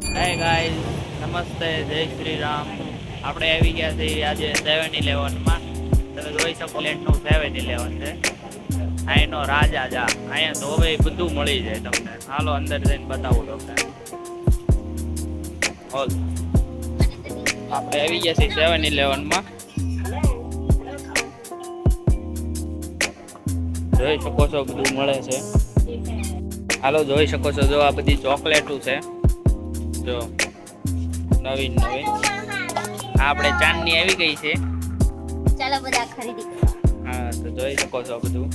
Hi guys, નમસ્તે, જય શ્રી રામ. આપણે આવી ગયા છીએ આજે 7-Eleven-માં. તમે જોઈ શકો લેન્ડનું 7-Eleven છે. અહીંનો રાજા જા અહીંયા તો હવે બધું મળી જાય તમને. હાલો અંદર જઈને બતાવું તમને. હોલ આપણે આવી ગયા છીએ 7-Eleven-માં. જોઈ શકો છો બધું મળે છે. હાલો જોઈ શકો છો, જો આ બધી ચોકલેટો છે. જો નવીન આપણે ચાંદની આવી ગઈ છે. ચાલો બધા ખરીદી કરવા. હા તો જોઈ શકો છો બધું.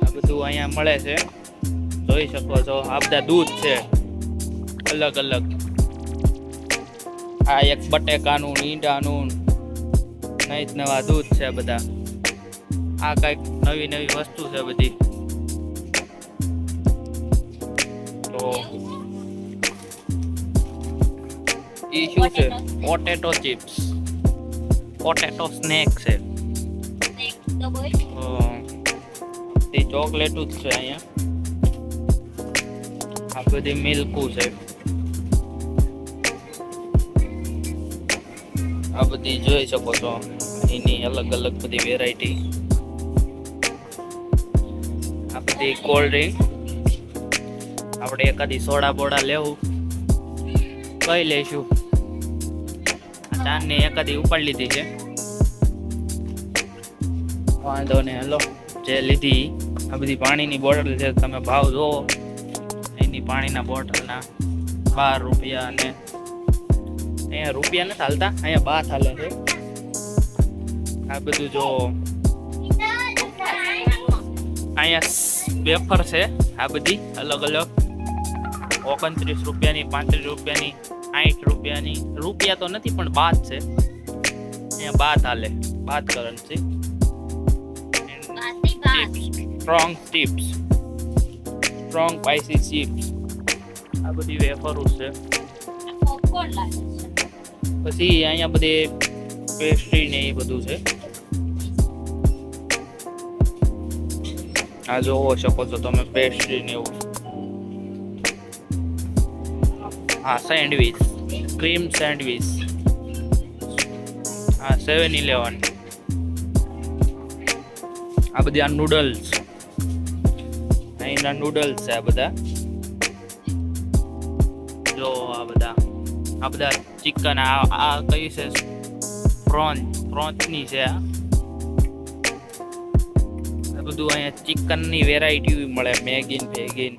આ બધું અહીંયા મળે છે. જોઈ શકો છો આ બધા દૂધ છે અલગ અલગ. આ એક બટેકાનું, ઈંડાનું, નઈત નવા દૂધ છે બધા. આ કઈક નવી નવી વસ્તુ છે બધી. તો ઈ શું છે? પોટેટો ચિપ્સ, પોટેટો સ્નેક છે. એ ચોકલેટું જ છે અહીંયા. આ બધી મિલ્કું છે. આ બધી જોઈ શકો છો એની અલગ અલગ બધી વેરાયટી. આ બધી કોલ્ડ ડ્રિંક. આપણે એકાદી સોડા બોડા લેવું કઈ લઈશું. ચાંદની એકાદી ઉપાડી લીધી છે, વાંધો ને. હલો જે લીધી આ બધી પાણીની બોટલ છે. તમે ભાવ જોવો એની પાણીના બોટલના 12 રૂપિયા. અને અહીંયા રૂપિયા નથી હાલતા, અહીંયા 12 હાલે છે. આ બધું જો અહીંયા વેફર છે. આ બધી અલગ અલગ 29 રૂપિયાની, 35 રૂપિયાની, 60 રૂપિયાની. રૂપિયા તો નથી પણ બાદ છે. અહીંયા બાદ હાલે, બાદ currency. Strong chips, strong spicy chips. આ બધી વેફરો છે. પછી અહીંયા બધી પેસ્ટ્રી ને એ બધું છે. આ જોવો શકો છો તમે પેસ્ટ્રી ને એવું. હા સેન્ડવિચ, ક્રીમ સેન્ડવિચ. હા 7-Eleven. આ બધી આ નૂડલ્સ, અહીંના નૂડલ્સ છે આ બધા. જો આ બધા ચિકન. આ કઈ છે? પ્રોન્સની છે. આ બધું અહીંયા ચિકનની વેરાયટી મળે. મેગીન ભેગીન